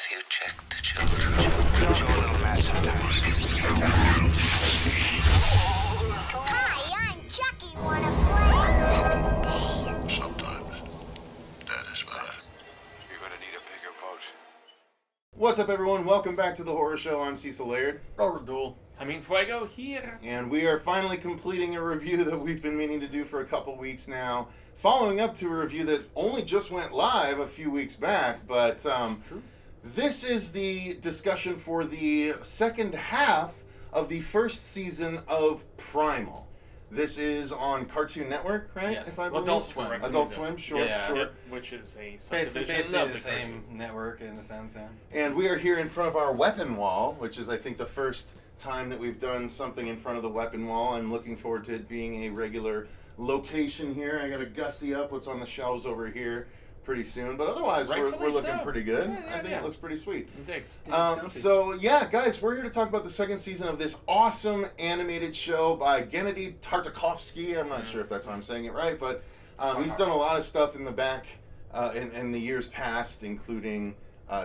Have you checked the children? Your little mess of Hi, I'm Chucky. Wanna play? Sometimes that is better. You're gonna need a bigger boat. What's up, everyone? Welcome back to the Horror Show. I'm Cecil, Laird. Duell. Fuego here. And we are finally completing a review that we've been meaning to do for a couple weeks now. Following up to a review that only just went live a few weeks back, but True. This is the discussion for the second half of the first season of Primal. This is on Cartoon Network, right? Yes. If I believe. Adult Swim. Adult Swim, sure, Yeah. sure. Yep, which is a subdivision Basically of the the same cartoon. network in a sense, yeah. And we are here in front of our weapon wall, which is, I think, the first time that we've done something in front of the weapon wall. I'm looking forward to it being a regular location here. I got to gussy up what's on the shelves over here pretty soon, but otherwise we're Rightfully looking so. pretty good. Yeah, I think yeah. it looks pretty sweet. Thanks. So yeah, guys, we're here to talk about the second season of this awesome animated show by Gennady Tartakovsky. I'm not sure if that's how I'm saying it right, but he's done a lot of stuff in the back in the years past, including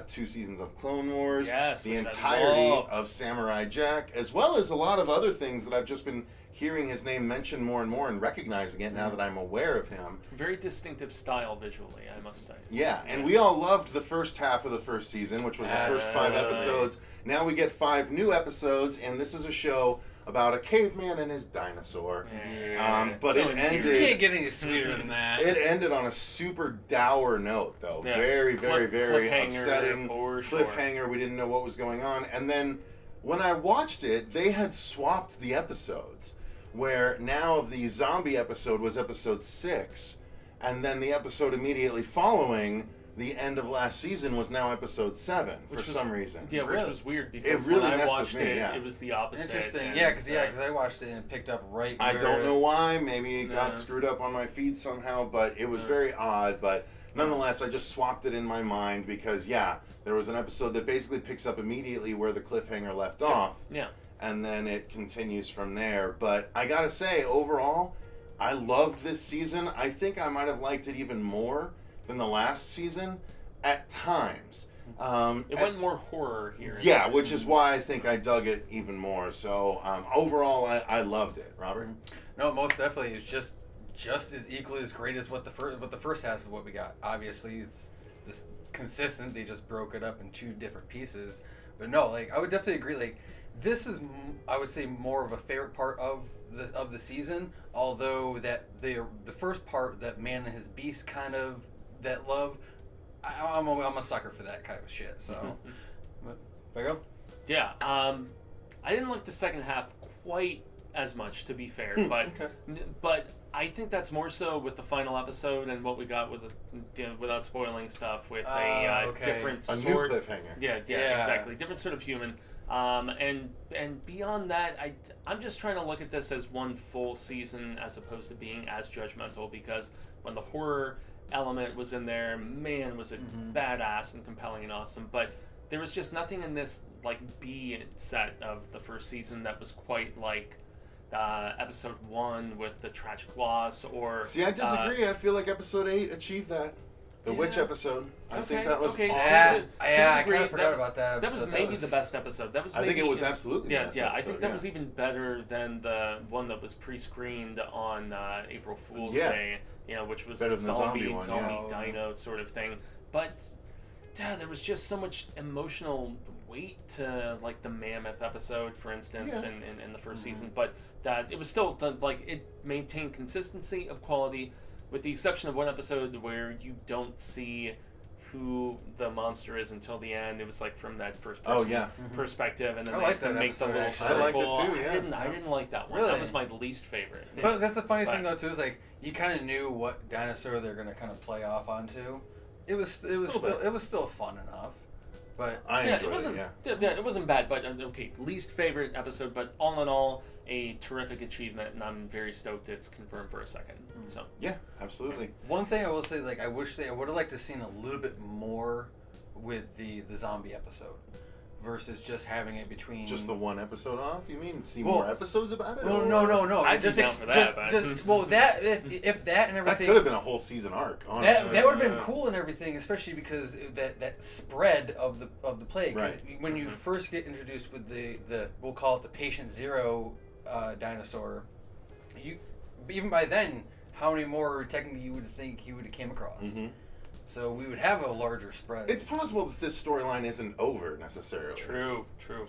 2 seasons of Clone Wars, Yes, the which I entirety love. of Samurai Jack, as well as a lot of other things that I've just been hearing his name mentioned more and more and recognizing it now that I'm aware of him. Very distinctive style visually, I must say. Yeah, and we all loved the first half of the first season, which was the first 5 episodes. Now we get 5 new episodes, and this is a show about a caveman and his dinosaur. But So it endearing. ended. You can't get any sweeter than that. It ended on a super dour note, though. Yeah. Very, very, very Cliffhanger upsetting for sure. cliffhanger. We didn't know what was going on. And then when I watched it, they had swapped the episodes, where now the zombie episode was episode 6, and then the episode immediately following the end of last season was now episode 7 for some reason. Yeah, Really? which was weird because It really when I messed watched with me, it, yeah. it was the opposite. Interesting. and, Yeah, because I watched it and it picked up right I where don't know why. Maybe it got No. screwed up on my feed somehow, but it was very odd. But nonetheless, I just swapped it in my mind because, yeah, there was an episode that basically picks up immediately where the cliffhanger left off, Yeah. and then it continues from there. But I gotta say, overall, I loved this season. I think I might have liked it even more than the last season at times. It went more horror here. Yeah, which is why I think I dug it even more. So overall, I loved it. Robert? No, most definitely. It's just as equally as great as what the first half of what we got. Obviously, it's this consistent. They just broke it up in 2 different pieces. But no, like I would definitely agree. Like this is, I would say, more of a favorite part of the season. Although that the first part, that man and his beast kind of that love, I'm a sucker for that kind of shit. So, but, there you go. Yeah. I didn't like the second half quite as much, to be fair, but I think that's more so with the final episode and what we got with without spoiling stuff with a different A new sort. cliffhanger. Yeah, Yeah. exactly. Different sort of human. And beyond that, I'm just trying to look at this as one full season as opposed to being as judgmental, because when the horror element was in there, man, was it badass and compelling and awesome. But there was just nothing in this like B set of the first season that was quite like episode 1 with the tragic loss or. See, I disagree. I feel like episode 8 achieved that. The witch episode. I think that was awesome. Yeah, I agree. kind of forgot about that. That was episode. maybe the best episode. That was. I think maybe, it was absolutely Yeah, the best yeah. I episode, think that was even better than the one that was pre-screened on April Fool's Day. Which was Better than the zombie one, dino sort of thing. But there was just so much emotional weight to like the mammoth episode, for instance, in the first season. But that it was still it maintained consistency of quality, with the exception of one episode where you don't see who the monster is until the end. It was like from that first person perspective, and then I they like have to that make the episode, little actually. I liked it circle. too, yeah. I didn't like that one. Really? That was my least favorite. But that's the funny thing though too, is like you kind of knew what dinosaur they're gonna kind of play off onto. It was still fun enough, but I it enjoyed wasn't. it, It wasn't bad, but okay, least favorite episode. But all in all, a terrific achievement, and I'm very stoked it's confirmed for a second. So Yeah, absolutely. one thing I will say, like I would have liked to have seen a little bit more with the zombie episode. versus just having it between Just the one episode off? You mean see Well, more episodes about it? Well, or- no. I'd be just down for that, but- that if that and That everything. could have been a whole season arc. Honestly. That would have been cool and everything, especially because that spread of the plague. 'Cause Right. when you first get introduced with the we'll call it the patient zero dinosaur, you even by then how many more technically you would think you would have came across. Mhm. So we would have a larger spread. It's possible that this storyline isn't over necessarily. True.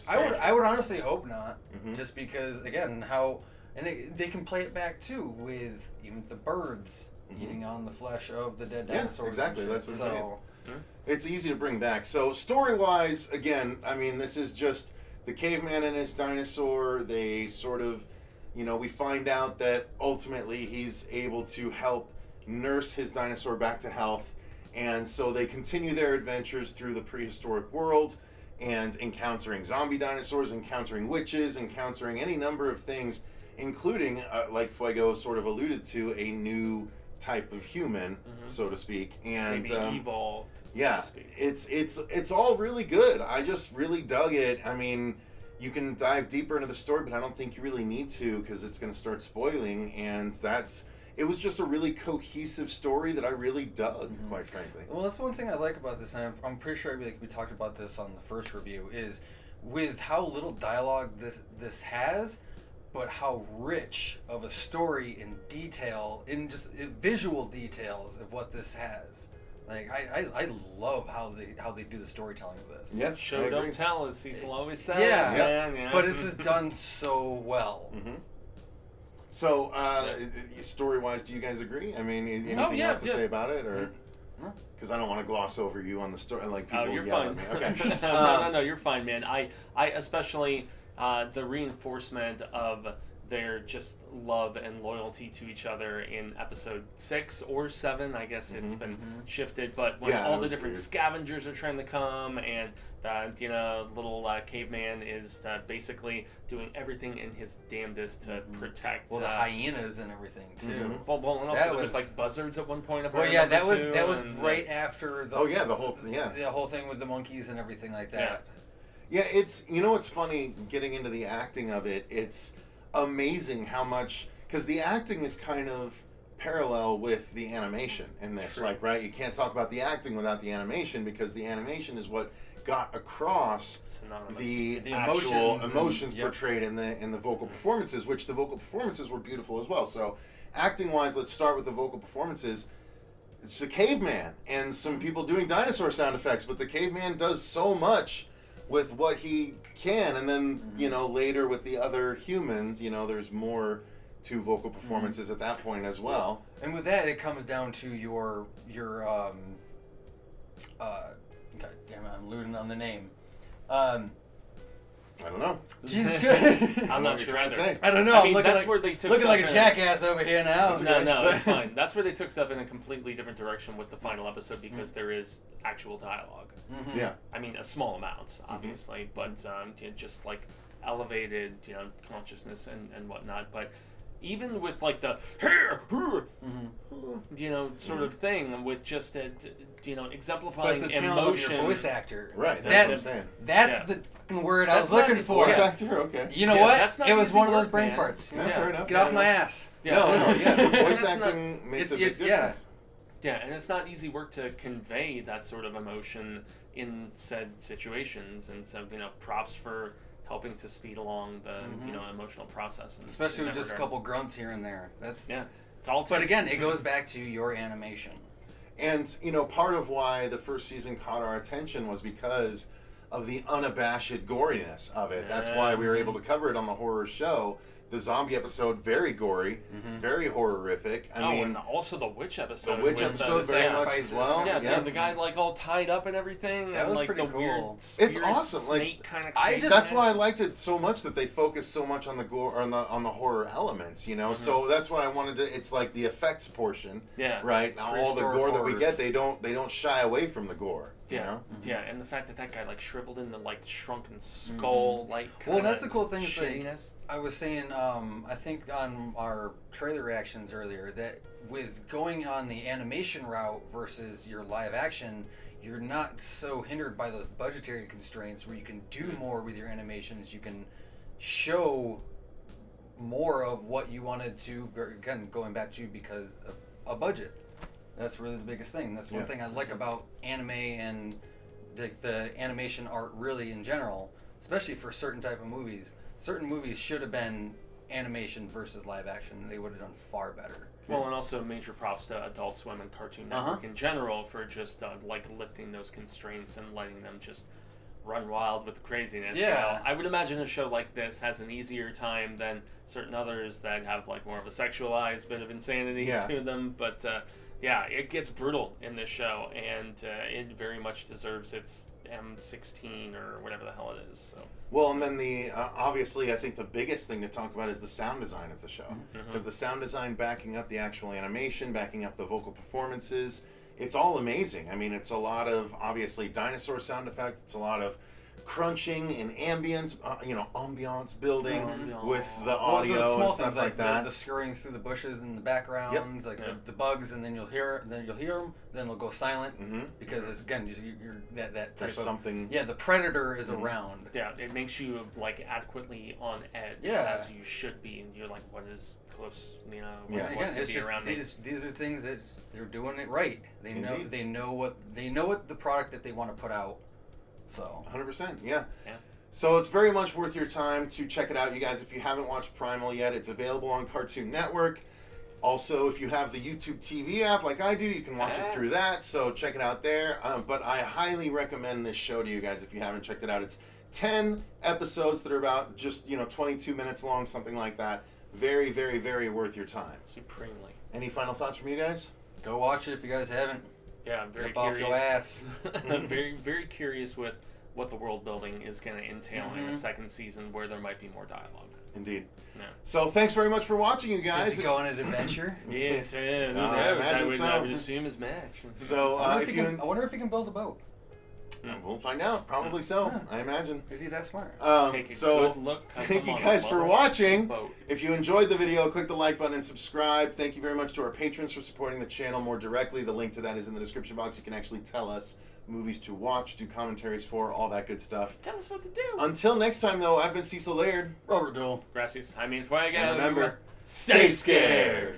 I would honestly hope not, Mhm. just because again they can play it back too with even the birds Mhm. eating on the flesh of the dead Yeah, dinosaurs. exactly, and shit. that's what I'm saying. So It's easy to bring back. So story-wise, again, I mean, this is just the caveman and his dinosaur. They sort of, we find out that ultimately he's able to help nurse his dinosaur back to health. And so they continue their adventures through the prehistoric world and encountering zombie dinosaurs, encountering witches, encountering any number of things, including, like Fuego sort of alluded to, a new type of human, so to speak. And Maybe evolved. yeah, so to speak. it's all really good. I just really dug it. I mean, you can dive deeper into the story, but I don't think you really need to because it's going to start spoiling. And it was just a really cohesive story that I really dug, quite frankly. well, that's one thing I like about this, and I'm pretty sure we talked about this on the first review, is with how little dialogue this has, but how rich of a story in detail, in just visual details of what this has. Like I love how they do the storytelling of this. Yeah, Show I don't agree. tell, as Cecil always says. Yeah. Man, yeah. But it's just done so well. So, story-wise, do you guys agree? I mean, anything else to say about it, or No. because I don't want to gloss over you on the story, like people Oh, you're yell fine. at me. Okay. No, you're fine, man. I especially the reinforcement of their just love and loyalty to each other in episode 6 or 7. I guess it's been shifted, but when Yeah, all that the was different weird. scavengers are trying to come, and little caveman is basically doing everything in his damnedest to protect. Well, the hyenas and everything too. Well, and also That there was was- like buzzards at one point. If I Well, yeah, remember, that was too, and, right after the Oh yeah, the whole thing. Yeah. the whole thing with the monkeys and everything like that. Yeah, it's it's funny getting into the acting of it. It's amazing how much because the acting is kind of parallel with the animation in this. True. Like, right, you can't talk about the acting without the animation because the animation is what got across synonymous. the emotions actual and- emotions yep. portrayed in the vocal performances, which the vocal performances were beautiful as well. So, acting wise, let's start with the vocal performances. It's a caveman and some people doing dinosaur sound effects, but the caveman does so much with what he can, and then later with the other humans, there's more to vocal performances at that point as well. And with that, it comes down to your God damn it, I'm losing on the name. I don't know. Jesus Christ. I'm not What sure you're trying to either. say. I don't know. I I'm mean, looking that's like, where they took looking like a stuff in. jackass over here now. No, it's fine. That's where they took stuff in a completely different direction with the final episode because there is actual dialogue. Yeah. I mean, a small amount, obviously, but just like elevated, consciousness and whatnot. But even with like the sort of thing with just But it's exemplifying the talent of emotion. your voice actor. Right, that's That- what I'm saying. That's Yeah. the fucking word I was That's not looking even for. Voice Yeah. actor, okay. You know Yeah, what? that's not It was easy one of those work, brain man. farts. Yeah, fair enough. Get off my ass. Yeah. No, yeah, the voice That's not- acting makes a big it's- difference. Yeah, and it's not easy work to convey that sort of emotion in said situations, and so props for helping to speed along the emotional process, Especially in with that just a regard. couple grunts here and there. That's Yeah, it's all. But takes. again, it goes back to your animation. And, part of why the first season caught our attention was because of the unabashed goriness of it. That's why we were able to cover it on the horror show. The zombie episode, very gory, very horrific. I mean, and also the witch episode. the witch with episode the very much sacrifices as well. Yeah, Yeah. the guy like all tied up and everything. That and, was like pretty the weird cool. It's spirit awesome, like, snake kind of. I just- That's why I liked it so much that they focused so much on the gore, on the horror elements. So that's what I wanted to. It's like the effects portion, Yeah. right? Now all the Prehistoric gore that we horrors. get, they don't shy away from the gore. Yeah, yeah, and the fact that guy like shriveled in the like shrunken skull, like. Well, that's kinda the cool thing. Is like, shittiness. I was saying, I think on our trailer reactions earlier, that with going on the animation route versus your live action, you're not so hindered by those budgetary constraints where you can do more with your animations. You can show more of what you wanted to, again, going back to because of a budget. That's really the biggest thing. That's one thing I like about anime and the animation art really in general, especially for certain type of movies. Certain movies should have been animation versus live action. They would have done far better. Well, and also major props to Adult Swim and Cartoon Network in general for just like lifting those constraints and letting them just run wild with the craziness. Yeah. You know, I would imagine a show like this has an easier time than certain others that have like more of a sexualized bit of insanity to them. But yeah, it gets brutal in this show, and it very much deserves its M16 or whatever the hell it is. So. Well, and then the obviously, I think the biggest thing to talk about is the sound design of the show, because the sound design backing up the actual animation, backing up the vocal performances, it's all amazing. I mean, it's a lot of obviously dinosaur sound effects. It's a lot of crunching and ambience, ambiance building with the audio and stuff like that. The scurrying through the bushes in the backgrounds, the bugs, and then you'll hear them, then they'll go silent because it's, again, you're that type There's of something. Yeah, the predator is around. Yeah, it makes you like adequately on edge as you should be, and you're like, what is close? You know, what Again, could it's be just around me? these are things that they're doing it right. They know what the product that they want to put out. So 100%, yeah. So it's very much worth your time to check it out, you guys. If you haven't watched Primal yet, it's available on Cartoon Network. Also, if you have the YouTube TV app like I do, you can watch it through that. So check it out there. But I highly recommend this show to you guys if you haven't checked it out. It's 10 episodes that are about just 22 minutes long, something like that. Very, very, very worth your time. Supremely. Any final thoughts from you guys? go watch it if you guys haven't. Yeah, I'm very Rip off curious. your ass. I'm very, very curious with what the world building is going to entail in the second season, where there might be more dialogue. Indeed. Yeah. So thanks very much for watching, you guys. Does he go on an adventure? Yes, who I knows? imagine I so. would assume as much. So I if wonder if he can build a boat. we'll find out. Probably so. I imagine. Is he that smart? Take a So good look. thank you guys for watching. Boat. If you enjoyed the video, click the like button and subscribe. Thank you very much to our patrons for supporting the channel more directly. The link to that is in the description box. You can actually tell us movies to watch, do commentaries for, all that good stuff. Tell us what to do. Until next time, though, I've been Cecil Laird. Robert Duell. Gracias. I mean, Fuego. And remember, stay scared.